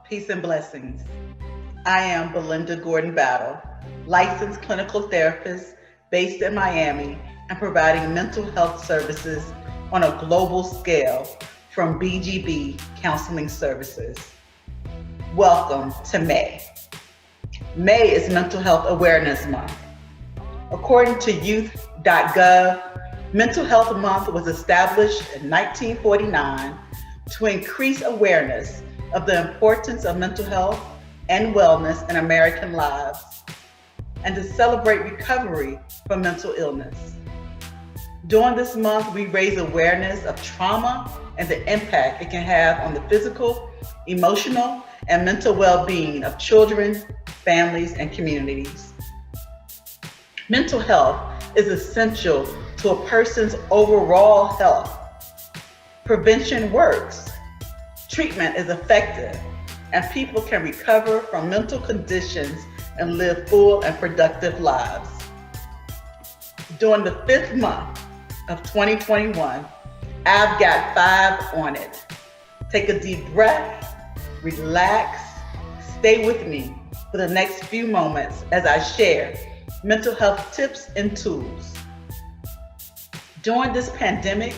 Peace and blessings. I am Belinda Gordon Battle, licensed clinical therapist based in Miami and providing mental health services on a global scale from BGB Counseling Services. Welcome to May. May is Mental Health Awareness Month. According to youth.gov, Mental Health Month was established in 1949 to increase awareness of the importance of mental health and wellness in American lives and to celebrate recovery from mental illness. During this month, we raise awareness of trauma and the impact it can have on the physical, emotional, and mental well-being of children, families, and communities. Mental health is essential to a person's overall health. Prevention works, treatment is effective, and people can recover from mental conditions and live full and productive lives. During the 5th month of 2021, I've got 5 on it. Take a deep breath, relax, stay with me for the next few moments as I share mental health tips and tools. During this pandemic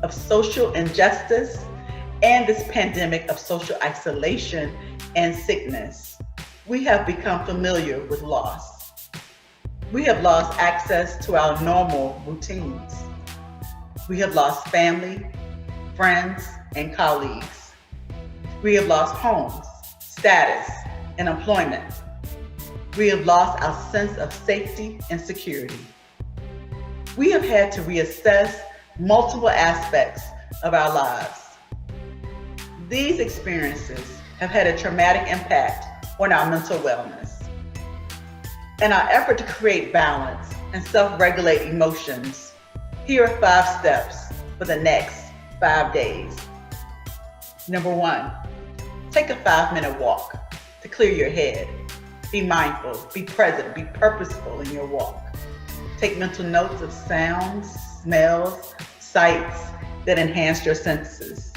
of social injustice and this pandemic of social isolation and sickness, we have become familiar with loss. We have lost access to our normal routines. We have lost family, friends, and colleagues. We have lost homes, status, and employment. We have lost our sense of safety and security. We have had to reassess multiple aspects of our lives. These experiences have had a traumatic impact on our mental wellness. In our effort to create balance and self-regulate emotions, here are 5 steps for the next 5 days. Number 1, take a 5-minute walk to clear your head. Be mindful, be present, be purposeful in your walk. Take mental notes of sounds, smells, sights that enhance your senses.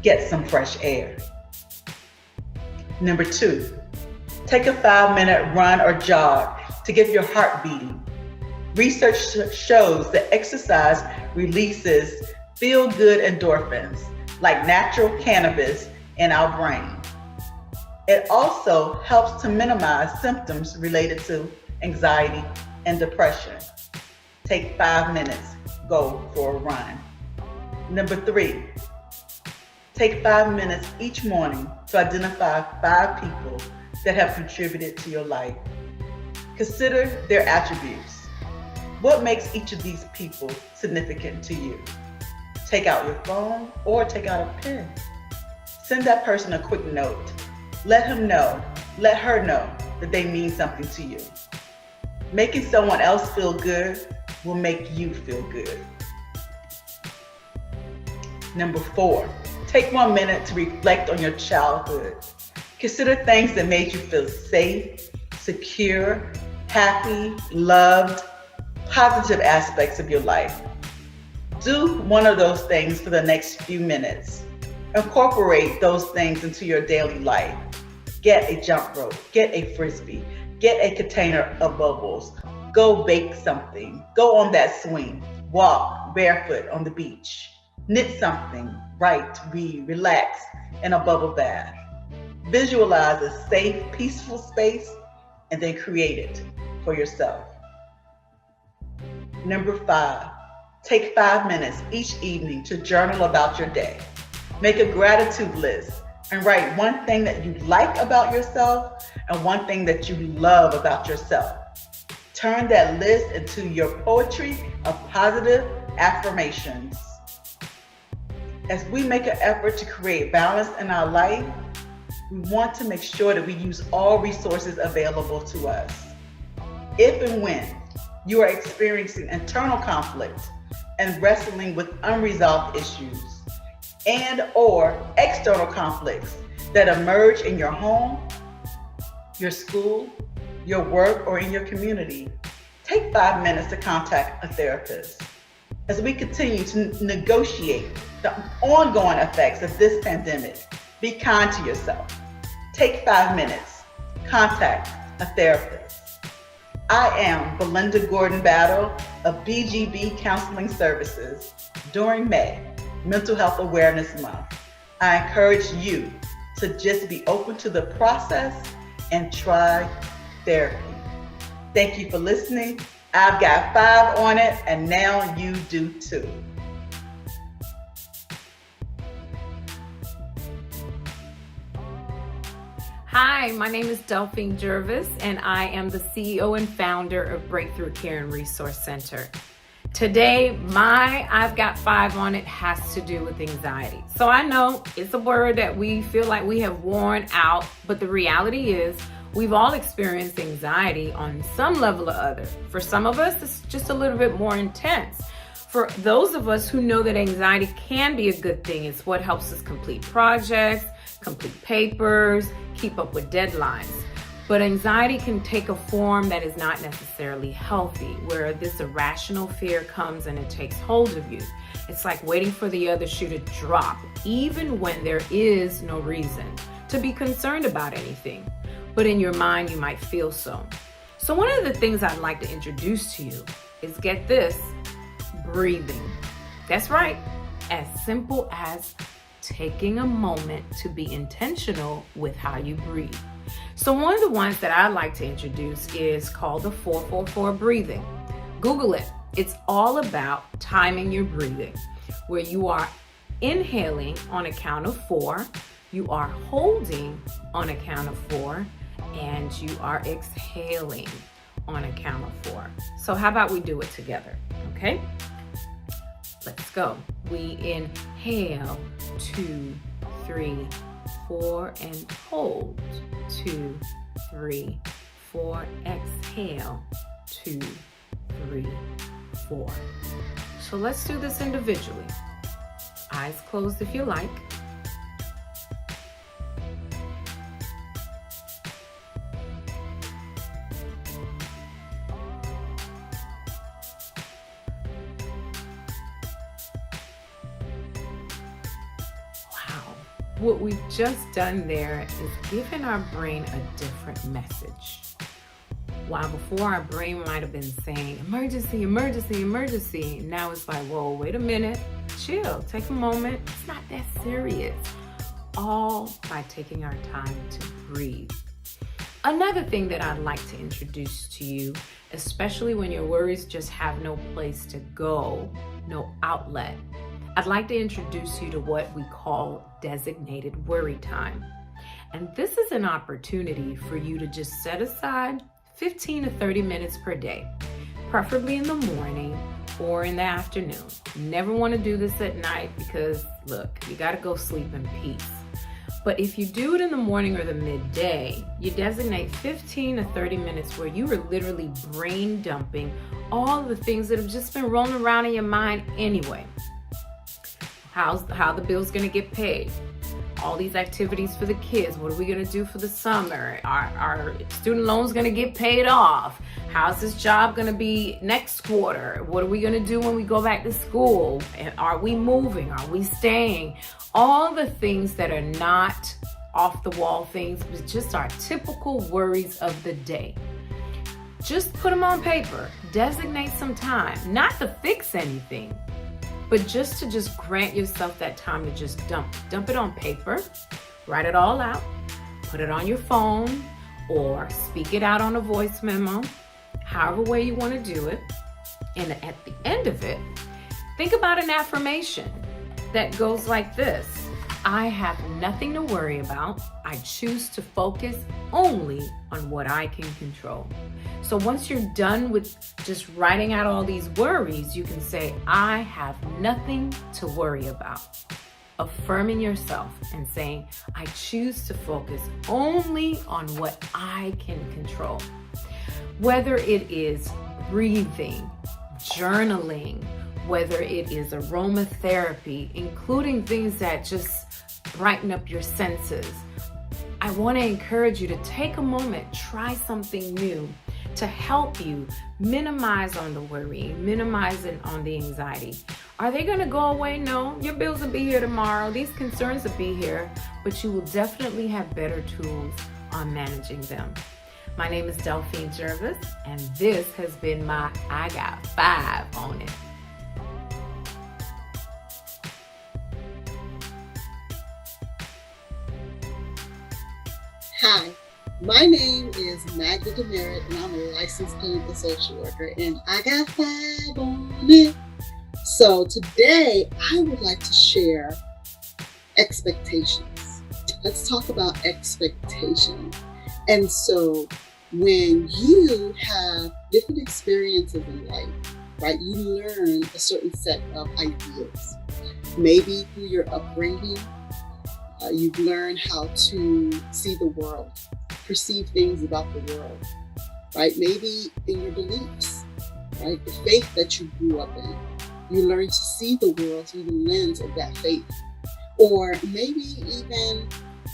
Get some fresh air. Number 2, take a 5-minute run or jog to get your heart beating. Research shows that exercise releases feel-good endorphins like natural cannabis in our brain. It also helps to minimize symptoms related to anxiety and depression. Take 5 minutes, go for a run. Number 3, take 5 minutes each morning to identify 5 people that have contributed to your life. Consider their attributes. What makes each of these people significant to you? Take out your phone or take out a pen. Send that person a quick note. Let him know, let her know that they mean something to you. Making someone else feel good will make you feel good. Number 4, take 1 minute to reflect on your childhood. Consider things that made you feel safe, secure, happy, loved, positive aspects of your life. Do one of those things for the next few minutes. Incorporate those things into your daily life. Get a jump rope, get a frisbee, get a container of bubbles, go bake something, go on that swing, walk barefoot on the beach, knit something, write, read, relax in a bubble bath. Visualize a safe, peaceful space and then create it for yourself. Number 5, take 5 minutes each evening to journal about your day. Make a gratitude list and write one thing that you like about yourself and one thing that you love about yourself. Turn that list into your poetry of positive affirmations. As we make an effort to create balance in our life, we want to make sure that we use all resources available to us. If and when you are experiencing internal conflict and wrestling with unresolved issues, and or external conflicts that emerge in your home, your school, your work, or in your community, take 5 minutes to contact a therapist. As we continue to negotiate the ongoing effects of this pandemic, be kind to yourself. Take 5 minutes. Contact a therapist. I am Belinda Gordon Battle of BGB Counseling Services. During May, Mental Health Awareness Month, I encourage you to just be open to the process and try therapy. Thank you for listening. I've got 5 on it, and now you do too. Hi, my name is Delphine Jervis, and I am the CEO and founder of Breakthrough Care and Resource Center. Today, my I've got 5 on it has to do with anxiety. So I know it's a word that we feel like we have worn out, but the reality is we've all experienced anxiety on some level or other. For some of us, it's just a little bit more intense. For those of us who know that anxiety can be a good thing, it's what helps us complete projects, complete papers, keep up with deadlines. But anxiety can take a form that is not necessarily healthy, where this irrational fear comes and it takes hold of you. It's like waiting for the other shoe to drop, even when there is no reason to be concerned about anything. But in your mind, you might feel so. So one of the things I'd like to introduce to you is, get this, breathing. That's right, as simple as taking a moment to be intentional with how you breathe. So one of the ones that I like to introduce is called the 4-4-4 breathing. Google it. It's all about timing your breathing, where you are inhaling on a count of 4, you are holding on a count of 4, and you are exhaling on a count of 4. So how about we do it together, okay? Let's go. We inhale 2, 3, 4, and hold 2, 3, 4. Exhale 2, 3, 4. So let's do this individually. Eyes closed if you like. What we've just done there is given our brain a different message. While before our brain might have been saying, emergency, emergency, emergency, now it's like, whoa, wait a minute, chill, take a moment, it's not that serious. All by taking our time to breathe. Another thing that I'd like to introduce to you, especially when your worries just have no place to go, no outlet, I'd like to introduce you to what we call designated worry time. And this is an opportunity for you to just set aside 15 to 30 minutes per day, preferably in the morning or in the afternoon. You never want to do this at night because, look, you got to go sleep in peace. But if you do it in the morning or the midday, you designate 15 to 30 minutes where you are literally brain dumping all the things that have just been rolling around in your mind anyway. How the bill's gonna get paid, all these activities for the kids, what are we gonna do for the summer, our student loans gonna get paid off, how's this job gonna be next quarter, what are we gonna do when we go back to school, are we moving, are we staying, all the things that are not off the wall things, but just our typical worries of the day. Just put them on paper, designate some time, not to fix anything, but just to grant yourself that time to just dump it on paper, write it all out, put it on your phone, or speak it out on a voice memo, however way you want to do it. And at the end of it, think about an affirmation that goes like this: I have nothing to worry about. I choose to focus only on what I can control. So once you're done with just writing out all these worries, you can say, I have nothing to worry about. Affirming yourself and saying, I choose to focus only on what I can control. Whether it is breathing, journaling, whether it is aromatherapy, including things that just brighten up your senses, I want to encourage you to take a moment, try something new to help you minimize on the worry, minimize on the anxiety. Are they going to go away? No. Your bills will be here tomorrow. These concerns will be here, but you will definitely have better tools on managing them. My name is Delphine Jervis, and this has been my I Got 5 on it. Hi, my name is Magda Demerit, and I'm a licensed clinical social worker, and I got 5 on it. So today, I would like to share expectations. Let's talk about expectations. And so when you have different experiences in life, right, you learn a certain set of ideas. Maybe through your upbringing, you've learned how to see the world, perceive things about the world, right? Maybe in your beliefs, right? The faith that you grew up in. You learn to see the world through the lens of that faith. Or maybe even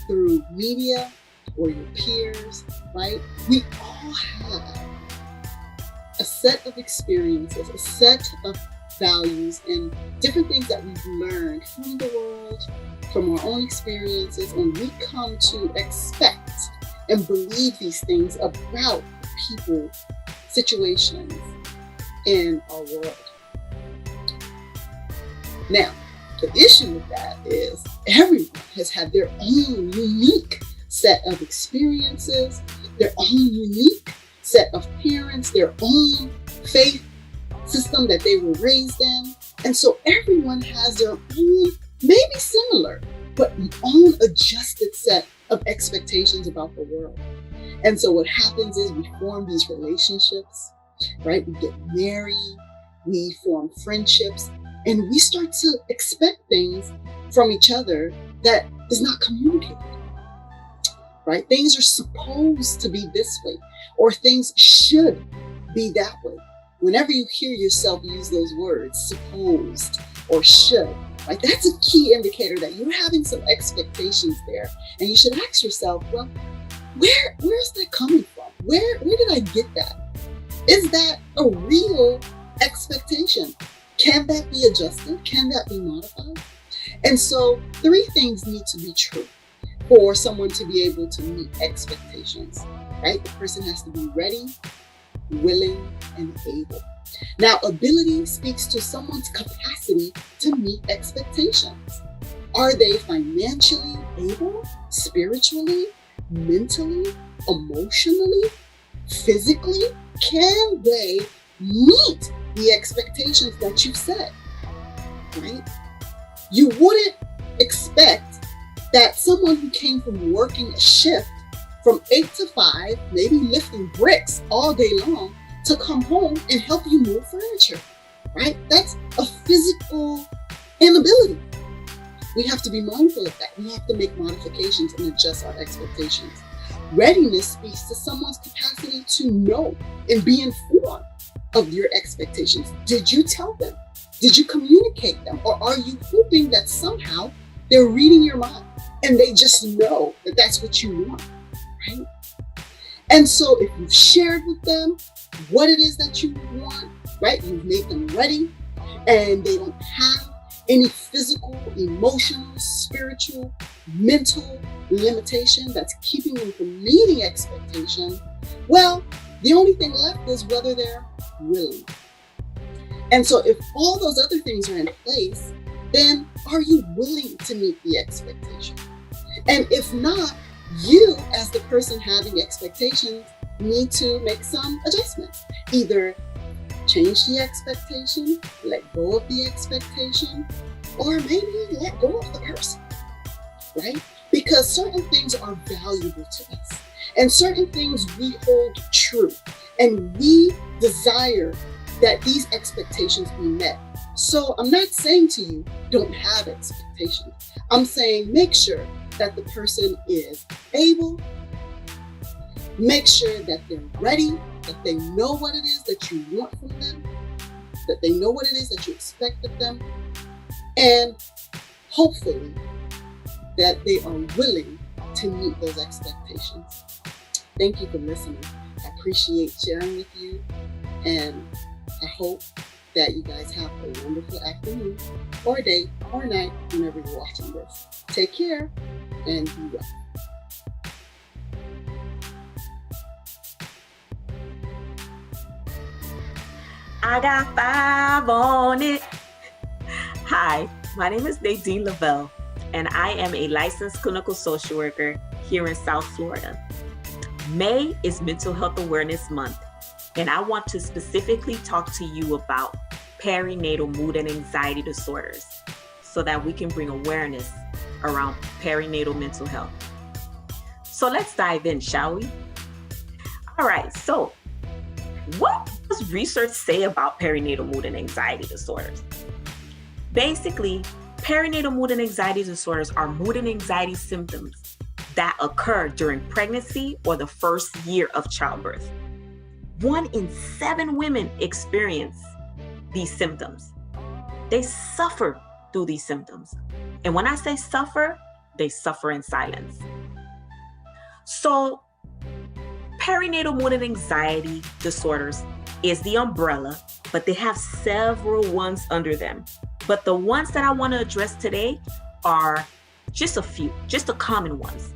through media or your peers, right? We all have a set of experiences, a set of values, and different things that we've learned from the world, from our own experiences, and we come to expect and believe these things about people, situations in our world. Now, the issue with that is everyone has had their own unique set of experiences, their own unique set of parents, their own faith system that they were raised in. And so everyone has their own, maybe similar, but own adjusted set of expectations about the world. And so what happens is we form these relationships, right? We get married, we form friendships, and we start to expect things from each other that is not communicated, right? Things are supposed to be this way, or things should be that way. Whenever you hear yourself use those words, supposed or should, right? That's a key indicator that you're having some expectations there. And you should ask yourself, well, where's that coming from? Where did I get that? Is that a real expectation? Can that be adjusted? Can that be modified? And so 3 things need to be true for someone to be able to meet expectations, right? The person has to be ready, willing, and able. Now, ability speaks to someone's capacity to meet expectations. Are they financially able, spiritually, mentally, emotionally, physically? Can they meet the expectations that you set, right? You wouldn't expect that someone who came from working a shift from 8 to 5, maybe lifting bricks all day long, to come home and help you move furniture, right? That's a physical inability. We have to be mindful of that. We have to make modifications and adjust our expectations. Readiness speaks to someone's capacity to know and be informed of your expectations. Did you tell them? Did you communicate them? Or are you hoping that somehow they're reading your mind and they just know that that's what you want, right? And so if you've shared with them what it is that you want, right? You've made them ready and they don't have any physical, emotional, spiritual, mental limitation that's keeping them from meeting expectation. Well, the only thing left is whether they're willing. And so if all those other things are in place, then are you willing to meet the expectation? And if not, you as the person having expectations need to make some adjustments. Either change the expectation, let go of the expectation, or maybe let go of the person, right? Because certain things are valuable to us and certain things we hold true and we desire that these expectations be met. So I'm not saying to you, don't have expectations. I'm saying make sure that the person is able, make sure that they're ready, that they know what it is that you want from them, that they know what it is that you expect of them, and hopefully that they are willing to meet those expectations. Thank you for listening. I appreciate sharing with you, and I hope that you guys have a wonderful afternoon or day or night whenever you're watching this. Take care and be well. I got 5 on it. Hi, my name is Nadine Lavelle, and I am a licensed clinical social worker here in South Florida. May is Mental Health Awareness Month, and I want to specifically talk to you about perinatal mood and anxiety disorders so that we can bring awareness around perinatal mental health. So let's dive in, shall we? All right, so what does research say about perinatal mood and anxiety disorders? Basically, perinatal mood and anxiety disorders are mood and anxiety symptoms that occur during pregnancy or the first year of childbirth. 1 in 7 women experience these symptoms. They suffer through these symptoms. And when I say suffer, they suffer in silence. So, perinatal mood and anxiety disorders is the umbrella, but they have several ones under them. But the ones that I want to address today are just a few, just the common ones.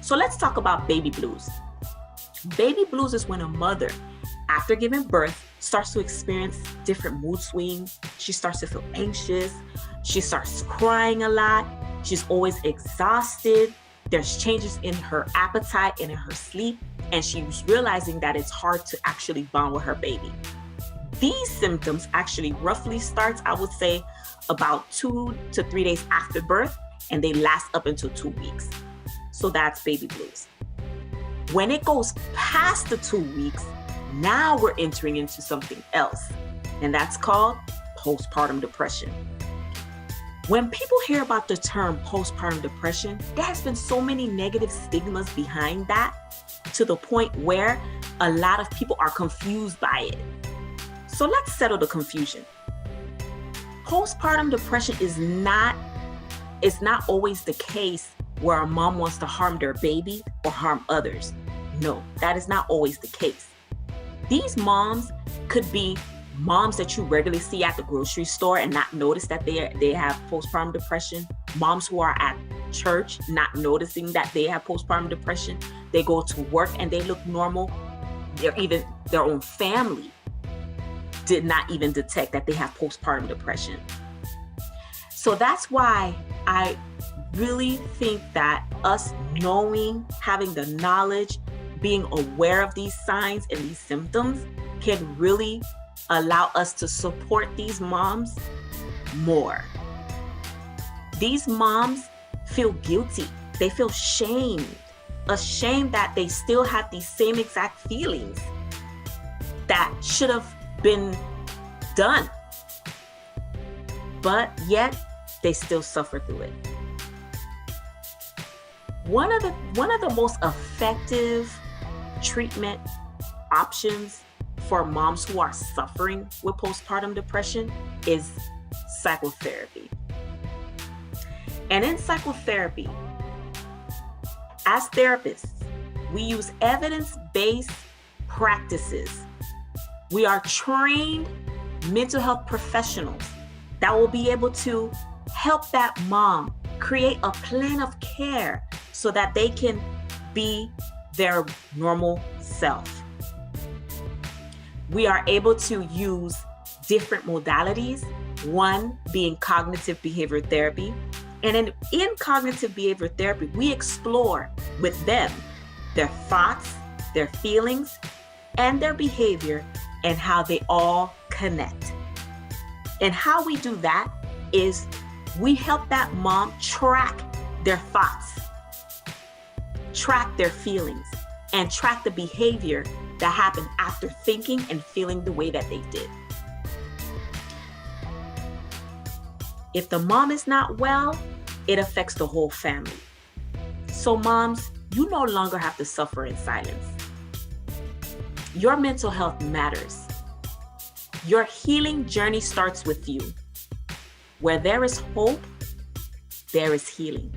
So let's talk about baby blues. Baby blues is when a mother, after giving birth, starts to experience different mood swings. She starts to feel anxious. She starts crying a lot. She's always exhausted. There's changes in her appetite and in her sleep. And she's realizing that it's hard to actually bond with her baby. These symptoms actually roughly starts, I would say, about 2 to 3 days after birth, and they last up until 2 weeks. So that's baby blues. When it goes past the 2 weeks, now we're entering into something else, and that's called postpartum depression. When people hear about the term postpartum depression, there has been so many negative stigmas behind that to the point where a lot of people are confused by it. So let's settle the confusion. Postpartum depression is not always the case where a mom wants to harm their baby or harm others. No, that is not always the case. These moms could be moms that you regularly see at the grocery store and not notice that they have postpartum depression. Moms who are at church not noticing that they have postpartum depression. They go to work and they look normal. Their own family did not even detect that they have postpartum depression. So that's why I really think that us knowing, having the knowledge, being aware of these signs and these symptoms can really allow us to support these moms more. These moms feel guilty. They feel ashamed that they still have these same exact feelings that should have been done. But yet they still suffer through it. One of the most effective treatment options for moms who are suffering with postpartum depression is psychotherapy. And in psychotherapy, as therapists, we use evidence-based practices. We are trained mental health professionals that will be able to help that mom create a plan of care so that they can be their normal self. We are able to use different modalities, one being cognitive behavior therapy. And in cognitive behavior therapy, we explore with them their thoughts, their feelings, and their behavior and how they all connect. And how we do that is we help that mom track their thoughts, track their feelings, and track the behavior that happened after thinking and feeling the way that they did. If the mom is not well, it affects the whole family. So moms, you no longer have to suffer in silence. Your mental health matters. Your healing journey starts with you. Where there is hope, there is healing.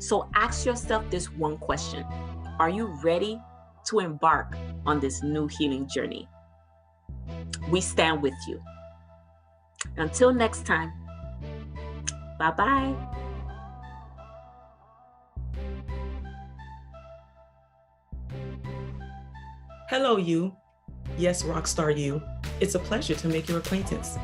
So ask yourself this one question. Are you ready to embark on this new healing journey? We stand with you. Until next time, bye-bye. Hello, you. Yes, Rockstar you. It's a pleasure to make your acquaintance.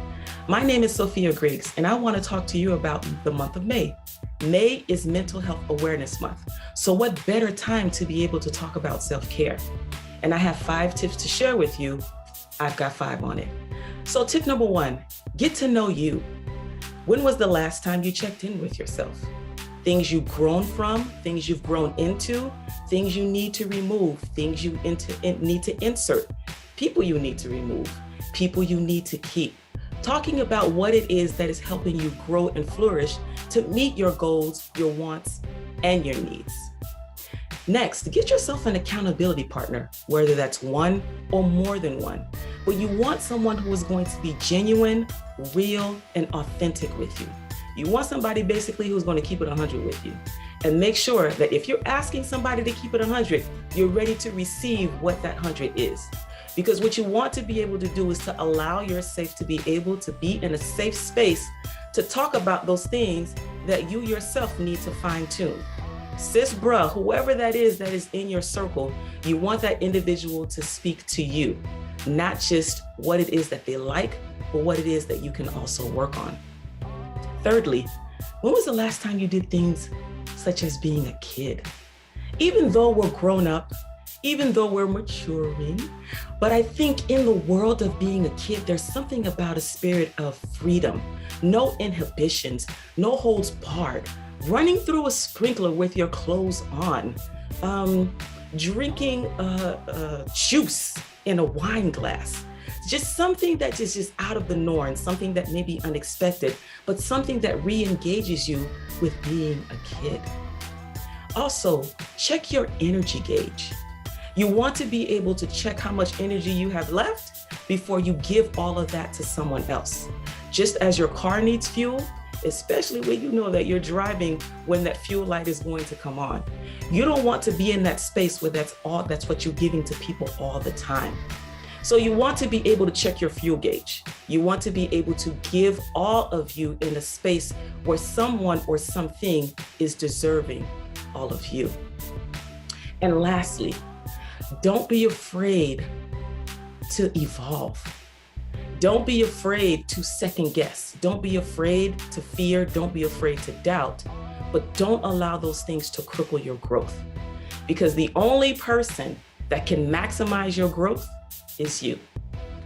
My name is Sophia Griggs, and I want to talk to you about the month of May. May is Mental Health Awareness Month. So what better time to be able to talk about self-care? And I have 5 tips to share with you. I've got 5 on it. So tip number 1, get to know you. When was the last time you checked in with yourself? Things you've grown from, things you've grown into, things you need to remove, things you need to insert, people you need to remove, people you need to keep. Talking about what it is that is helping you grow and flourish to meet your goals, your wants, and your needs. Next, get yourself an accountability partner, whether that's one or more than one. But you want someone who is going to be genuine, real, and authentic with you. You want somebody basically who's going to keep it 100 with you. And make sure that if you're asking somebody to keep it 100, you're ready to receive what that 100 is. Because what you want to be able to do is to allow yourself to be able to be in a safe space to talk about those things that you yourself need to fine tune. Sis, bruh, whoever that is in your circle, you want that individual to speak to you, not just what it is that they like, but what it is that you can also work on. Thirdly, when was the last time you did things such as being a kid? Even though we're grown up, even though we're maturing, but I think in the world of being a kid, there's something about a spirit of freedom, no inhibitions, no holds barred, running through a sprinkler with your clothes on, drinking juice in a wine glass. Just something that is just out of the norm, something that may be unexpected, but something that re-engages you with being a kid. Also, check your energy gauge. You want to be able to check how much energy you have left before you give all of that to someone else. Just as your car needs fuel, especially when you know that you're driving when that fuel light is going to come on. You don't want to be in that space where that's what you're giving to people all the time. So you want to be able to check your fuel gauge. You want to be able to give all of you in a space where someone or something is deserving all of you. And lastly, don't be afraid to evolve. Don't be afraid to second guess. Don't be afraid to fear. Don't be afraid to doubt. But don't allow those things to cripple your growth. Because the only person that can maximize your growth is you.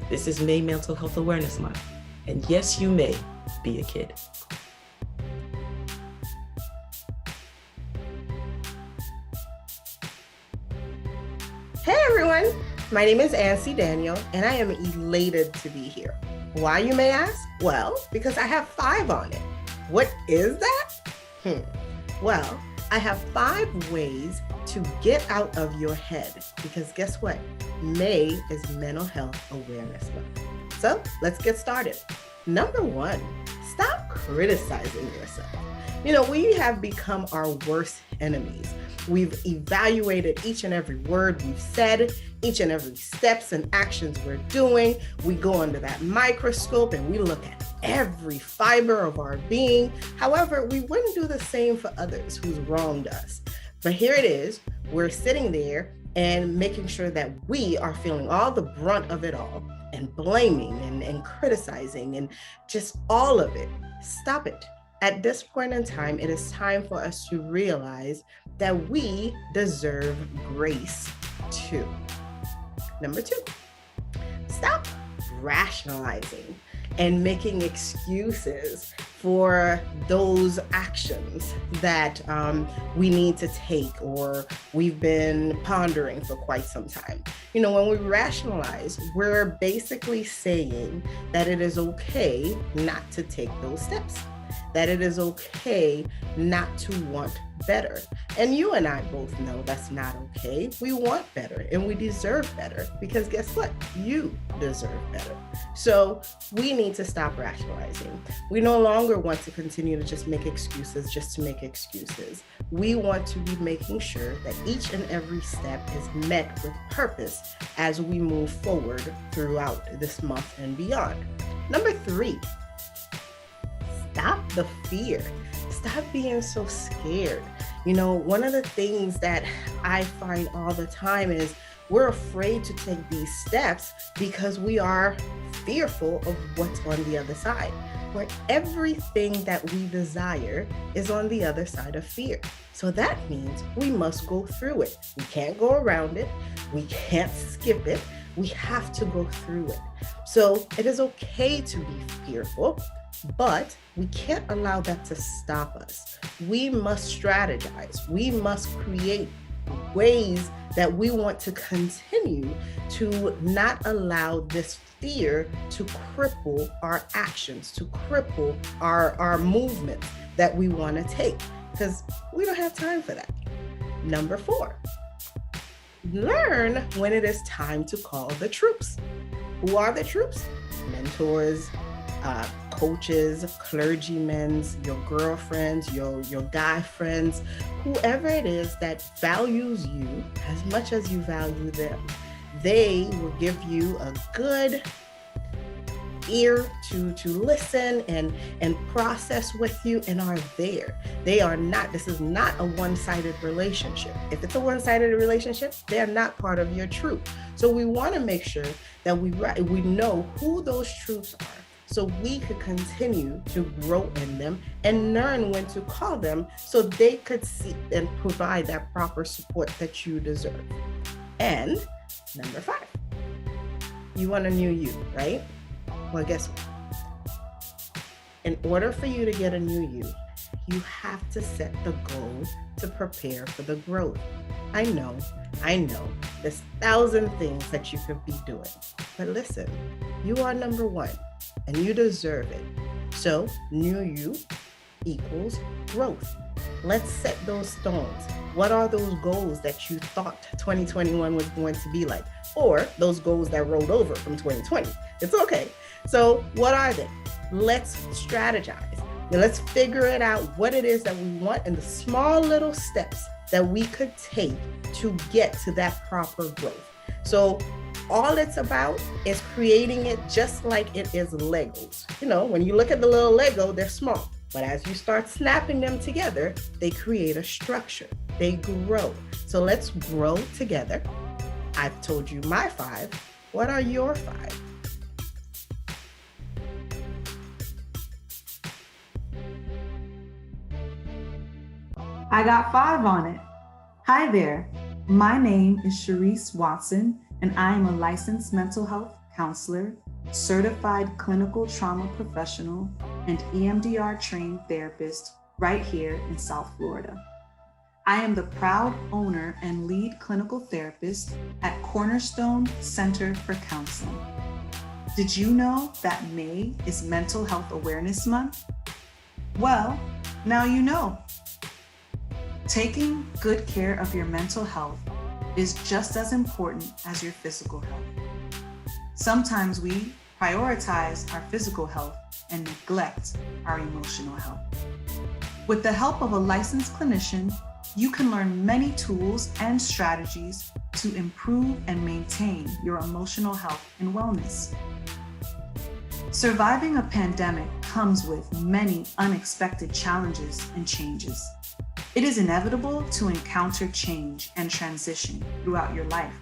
This is May Mental Health Awareness Month. And yes, you may be a kid. Hey everyone, my name is Ancy Daniel and I am elated to be here. Why, you may ask? Well, because I have 5 on it. What is that? Well, I have 5 ways to get out of your head because guess what? May is Mental Health Awareness Month. So let's get started. Number 1, stop criticizing yourself. You know, we have become our worst enemies. We've evaluated each and every word we've said, each and every steps and actions we're doing. We go under that microscope and we look at every fiber of our being. However, we wouldn't do the same for others who's wronged us. But here it is, we're sitting there and making sure that we are feeling all the brunt of it all and blaming and criticizing and just all of it. Stop it. At this point in time, it is time for us to realize that we deserve grace too. Number 2, stop rationalizing and making excuses for those actions that we need to take or we've been pondering for quite some time. You know, when we rationalize, we're basically saying that it is okay not to take those steps, that it is okay not to want better. And you and I both know that's not okay. We want better and we deserve better because guess what? You deserve better. So we need to stop rationalizing. We no longer want to continue to just make excuses just to make excuses. We want to be making sure that each and every step is met with purpose as we move forward throughout this month and beyond. Number 3, stop the fear. Stop being so scared. You know, one of the things that I find all the time is we're afraid to take these steps because we are fearful of what's on the other side, where everything that we desire is on the other side of fear. So that means we must go through it. We can't go around it. We can't skip it. We have to go through it. So it is okay to be fearful, but we can't allow that to stop us. We must strategize. We must create ways that we want to continue to not allow this fear to cripple our actions, to cripple our movements that we want to take, because we don't have time for that. Number 4, learn when it is time to call the troops. Who are the troops? Mentors, coaches, clergymen, your girlfriends, your guy friends, whoever it is that values you as much as you value them. They will give you a good ear to listen and process with you and are there. They are not, this is not a one-sided relationship. If it's a one-sided relationship, they're not part of your troop. So we want to make sure that we know who those troops are, so we could continue to grow in them and learn when to call them so they could see and provide that proper support that you deserve. And number 5, you want a new you, right? Well, guess what? In order for you to get a new you, you have to set the goal to prepare for the growth. I know, there's 1,000 things that you could be doing, but listen, you are number 1 and you deserve it. So new you equals growth. Let's set those stones. What are those goals that you thought 2021 was going to be like? Or those goals that rolled over from 2020? It's okay. So what are they? Let's strategize. Let's figure it out what it is that we want and the small little steps that we could take to get to that proper growth. So all it's about is creating it just like it is Legos. You know, when you look at the little Lego, they're small. But as you start snapping them together, they create a structure. They grow. So let's grow together. I've told you my 5. What are your 5? I got 5 on it. Hi there. My name is Sharice Watson, and I am a licensed mental health counselor, certified clinical trauma professional, and EMDR trained therapist right here in South Florida. I am the proud owner and lead clinical therapist at Cornerstone Center for Counseling. Did you know that May is Mental Health Awareness Month? Well, now you know. Taking good care of your mental health is just as important as your physical health. Sometimes we prioritize our physical health and neglect our emotional health. With the help of a licensed clinician, you can learn many tools and strategies to improve and maintain your emotional health and wellness. Surviving a pandemic comes with many unexpected challenges and changes. It is inevitable to encounter change and transition throughout your life.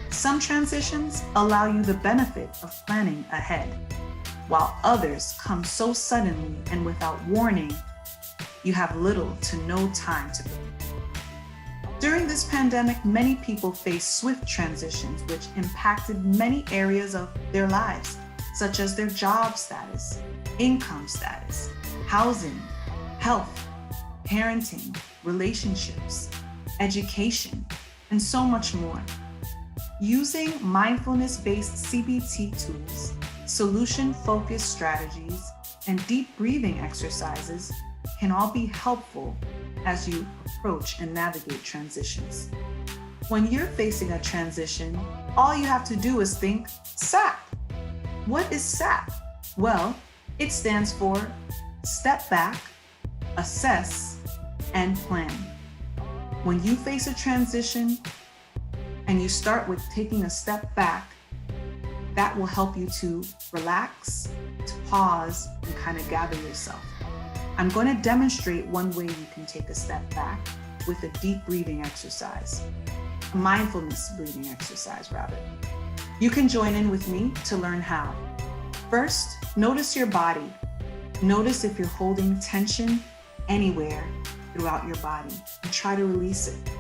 Some transitions allow you the benefit of planning ahead, while others come so suddenly and without warning, you have little to no time to prepare. During this pandemic, many people faced swift transitions which impacted many areas of their lives, such as their job status, income status, housing, health, parenting, relationships, education, and so much more. Using mindfulness-based CBT tools, solution-focused strategies, and deep breathing exercises can all be helpful as you approach and navigate transitions. When you're facing a transition, all you have to do is think SAP. What is SAP? Well, it stands for Step Back, Assess, and Plan. When you face a transition and you start with taking a step back, That will help you to relax, to pause, and kind of gather yourself. I'm going to demonstrate one way you can take a step back with a deep breathing exercise, a mindfulness breathing exercise rather. You can join in with me to learn how. First, notice your body. Notice if you're holding tension anywhere throughout your body and try to release it.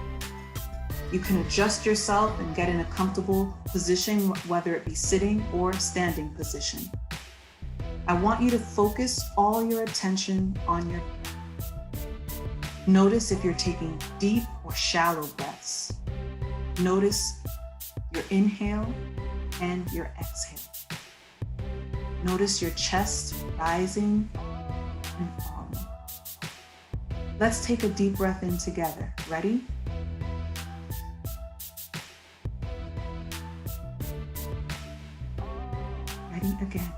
You can adjust yourself and get in a comfortable position, whether it be sitting or standing position. I want you to focus all your attention on your breath. Notice if you're taking deep or shallow breaths. Notice your inhale and your exhale. Notice your chest rising and falling. Let's take a deep breath in together. Ready? Ready again.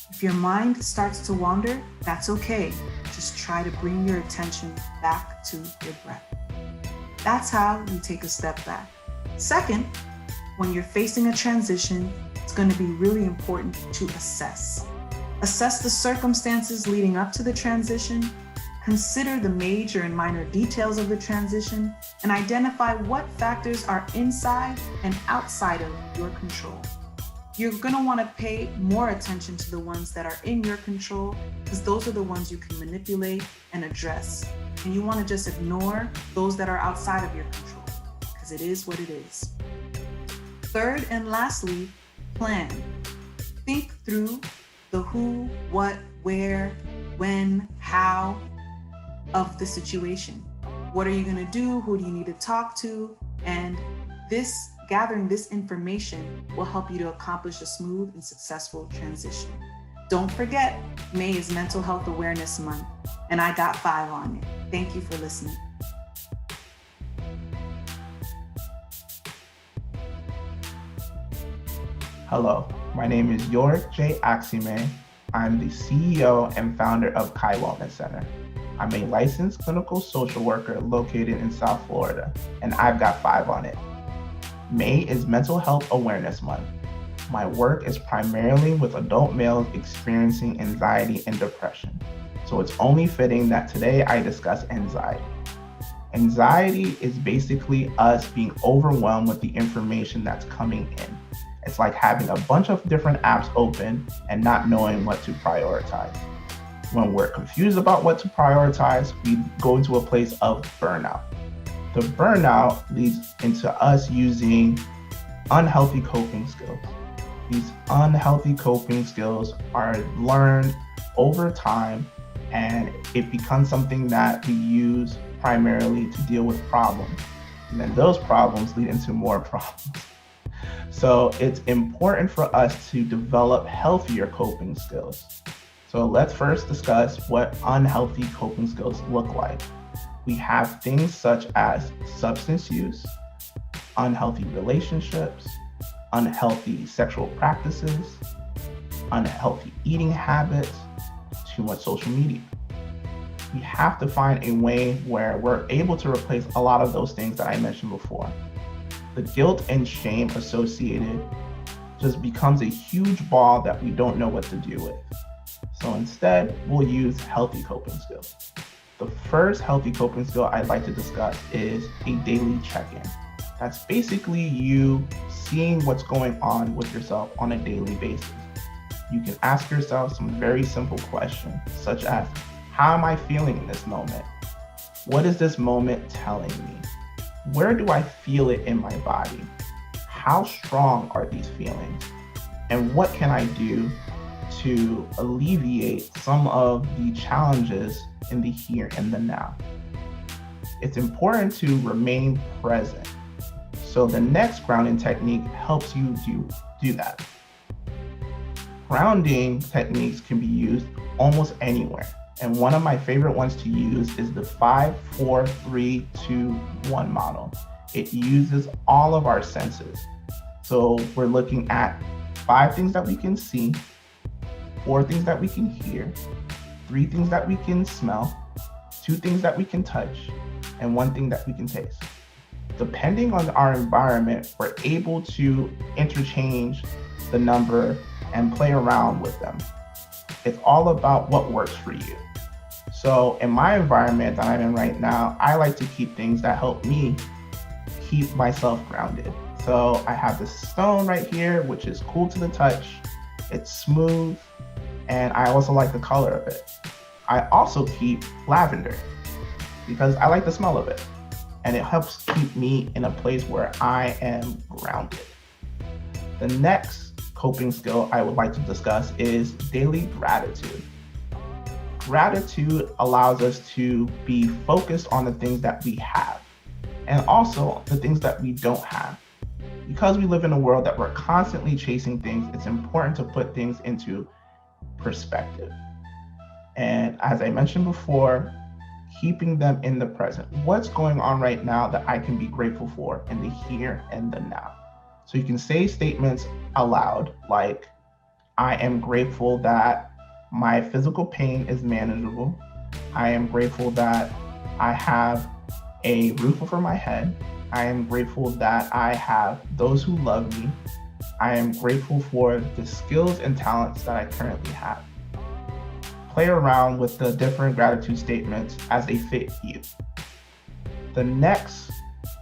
If your mind starts to wander, that's okay. Just try to bring your attention back to your breath. That's how you take a step back. Second, when you're facing a transition, it's going to be really important to assess. Assess the circumstances leading up to the transition, consider the major and minor details of the transition, and identify what factors are inside and outside of your control. You're going to want to pay more attention to the ones that are in your control, because those are the ones you can manipulate and address. And you want to just ignore those that are outside of your control, because it is what it is. Third and lastly, plan. Think through the who, what, where, when, how of the situation. What are you going to do? Who do you need to talk to? And gathering this information will help you to accomplish a smooth and successful transition. Don't forget, May is Mental Health Awareness Month, and I got 5 on it. Thank you for listening. Hello, my name is Yorick J. Axime. I'm the CEO and founder of Kai Wellness Center. I'm a licensed clinical social worker located in South Florida, and I've got 5 on it. May is Mental Health Awareness Month. My work is primarily with adult males experiencing anxiety and depression, so it's only fitting that today I discuss anxiety. Anxiety is basically us being overwhelmed with the information that's coming in. It's like having a bunch of different apps open and not knowing what to prioritize. When we're confused about what to prioritize, we go into a place of burnout. The burnout leads into us using unhealthy coping skills. These unhealthy coping skills are learned over time, and it becomes something that we use primarily to deal with problems. And then those problems lead into more problems. So it's important for us to develop healthier coping skills. So let's first discuss what unhealthy coping skills look like. We have things such as substance use, unhealthy relationships, unhealthy sexual practices, unhealthy eating habits, too much social media. We have to find a way where we're able to replace a lot of those things that I mentioned before. The guilt and shame associated just becomes a huge ball that we don't know what to do with. So instead, we'll use healthy coping skills. The first healthy coping skill I'd like to discuss is a daily check-in. That's basically you seeing what's going on with yourself on a daily basis. You can ask yourself some very simple questions, such as, how am I feeling in this moment? What is this moment telling me? Where do I feel it in my body? How strong are these feelings? And what can I do to alleviate some of the challenges in the here and the now? It's important to remain present. So the next grounding technique helps you do that. Grounding techniques can be used almost anywhere. And one of my favorite ones to use is the 5-4-3-2-1 model. It uses all of our senses. So we're looking at 5 things that we can see, 4 things that we can hear, 3 things that we can smell, 2 things that we can touch, and 1 thing that we can taste. depending on our environment, we're able to interchange the number and play around with them. It's all about what works for you. So in my environment that I'm in right now, I like to keep things that help me keep myself grounded. So I have this stone right here, which is cool to the touch. It's smooth, and I also like the color of it. I also keep lavender because I like the smell of it, and it helps keep me in a place where I am grounded. The next coping skill I would like to discuss is daily gratitude. Gratitude allows us to be focused on the things that we have and also the things that we don't have. Because we live in a world that we're constantly chasing things, it's important to put things into perspective. And as I mentioned before, keeping them in the present. What's going on right now that I can be grateful for in the here and the now? So you can say statements aloud like, I am grateful that my physical pain is manageable. I am grateful that I have a roof over my head. I am grateful that I have those who love me. I am grateful for the skills and talents that I currently have. Play around with the different gratitude statements as they fit you. The next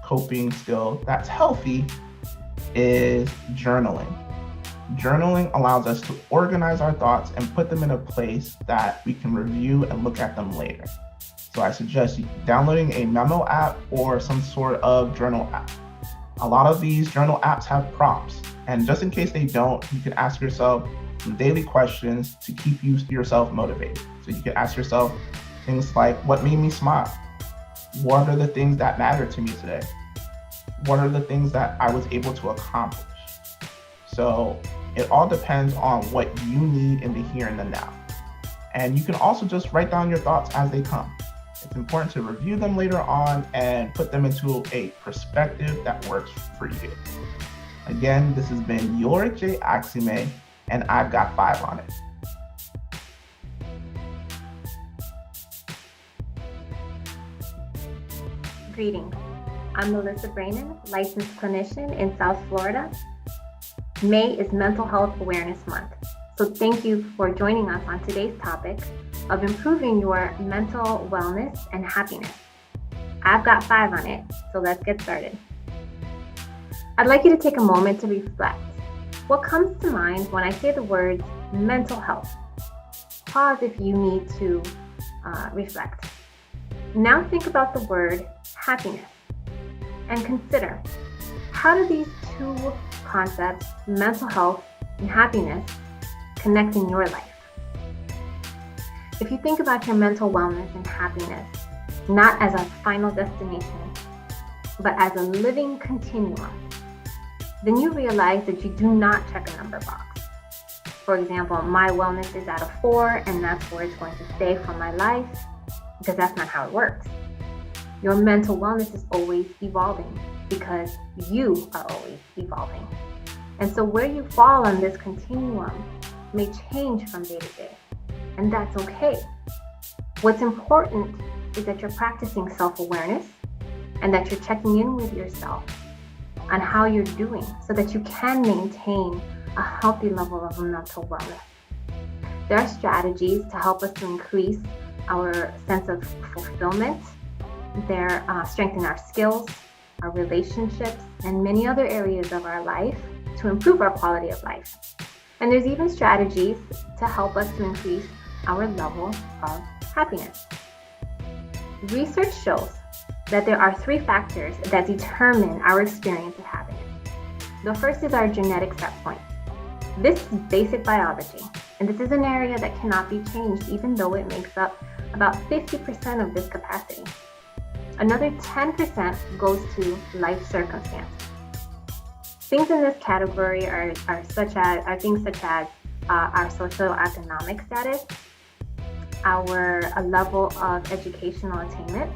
coping skill that's healthy is journaling. Journaling allows us to organize our thoughts and put them in a place that we can review and look at them later. So I suggest downloading a memo app or some sort of journal app. A lot of these journal apps have prompts, and just in case they don't, you can ask yourself some daily questions to keep yourself motivated. So you can ask yourself things like, what made me smile? What are the things that matter to me today? What are the things that I was able to accomplish? So it all depends on what you need in the here and the now. And you can also just write down your thoughts as they come. It's important to review them later on and put them into a perspective that works for you. Again, this has been Yorick J. Axime, and I've got 5 on it. Greetings. I'm Melissa Brainin, licensed clinician in South Florida. May is Mental Health Awareness Month. So thank you for joining us on today's topic of improving your mental wellness and happiness. I've got 5 on it, so let's get started. I'd like you to take a moment to reflect. What comes to mind when I say the words mental health? Pause if you need to reflect. Now think about the word happiness and consider, how do these 2 concepts, mental health and happiness, connect in your life? If you think about your mental wellness and happiness, not as a final destination, but as a living continuum, then you realize that you do not check a number box. For example, my wellness is at a 4, and that's where it's going to stay for my life, because that's not how it works. Your mental wellness is always evolving because you are always evolving. And so where you fall on this continuum may change from day to day, and that's okay. What's important is that you're practicing self-awareness and that you're checking in with yourself on how you're doing so that you can maintain a healthy level of mental wellness. There are strategies to help us to increase our sense of fulfillment. They're strengthen our skills, our relationships, and many other areas of our life to improve our quality of life. And there's even strategies to help us to increase our level of happiness. Research shows that there are 3 factors that determine our experience of happiness. The first is our genetic set point. This is basic biology, and this is an area that cannot be changed even though it makes up about 50% of this capacity. Another 10% goes to life circumstances. Things in this category are things such as our socioeconomic status, our level of educational attainment,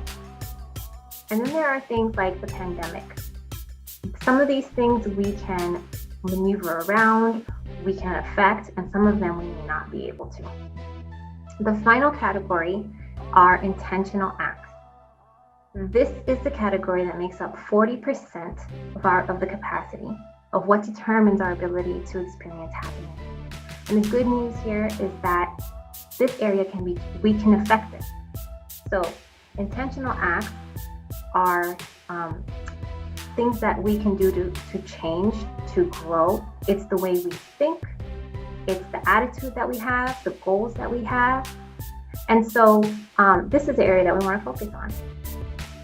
and then there are things like the pandemic. Some of these things we can maneuver around, we can affect, and some of them we may not be able to. The final category are intentional acts. This is the category that makes up 40% of the capacity of what determines our ability to experience happiness. And the good news here is that this area we can affect it. So intentional acts are things that we can do to change, to grow. It's the way we think, it's the attitude that we have, the goals that we have. And so this is the area that we want to focus on.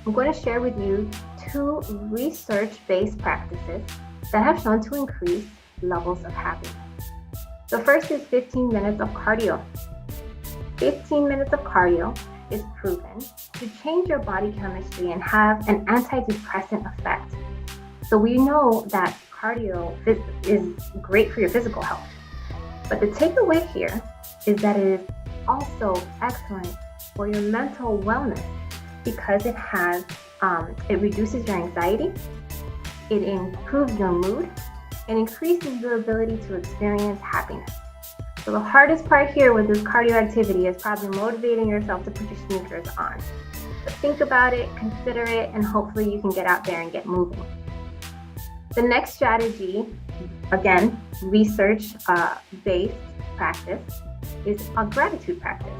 I'm going to share with you 2 research-based practices that have shown to increase levels of happiness. The first is 15 minutes of cardio. 15 minutes of cardio is proven to change your body chemistry and have an antidepressant effect. So we know that cardio is great for your physical health. But the takeaway here is that it is also excellent for your mental wellness because it reduces your anxiety, it improves your mood, and increases your ability to experience happiness. So the hardest part here with this cardio activity is probably motivating yourself to put your sneakers on. But think about it, consider it, and hopefully you can get out there and get moving. The next strategy, again, research-based practice, is a gratitude practice.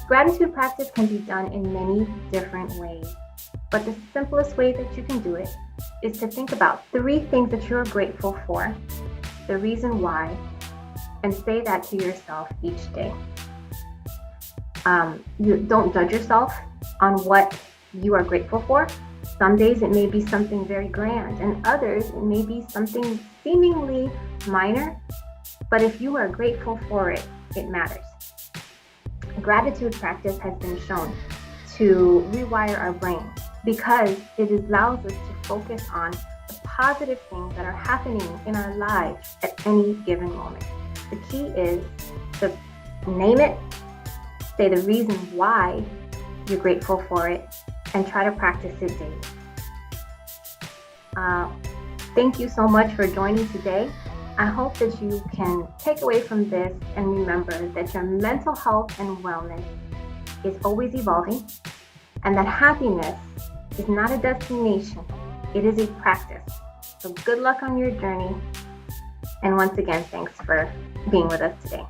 Gratitude practice can be done in many different ways, but the simplest way that you can do it is to think about 3 things that you're grateful for, the reason why, and say that to yourself each day. You don't judge yourself on what you are grateful for. Some days it may be something very grand, and others it may be something seemingly minor, but if you are grateful for it, it matters. Gratitude practice has been shown to rewire our brain because it allows us to focus on the positive things that are happening in our lives at any given moment. The key is to name it, say the reason why you're grateful for it, and try to practice it daily. Thank you so much for joining today. I hope that you can take away from this and remember that your mental health and wellness is always evolving, and that happiness is not a destination, it is a practice. So good luck on your journey. And once again, thanks for being with us today.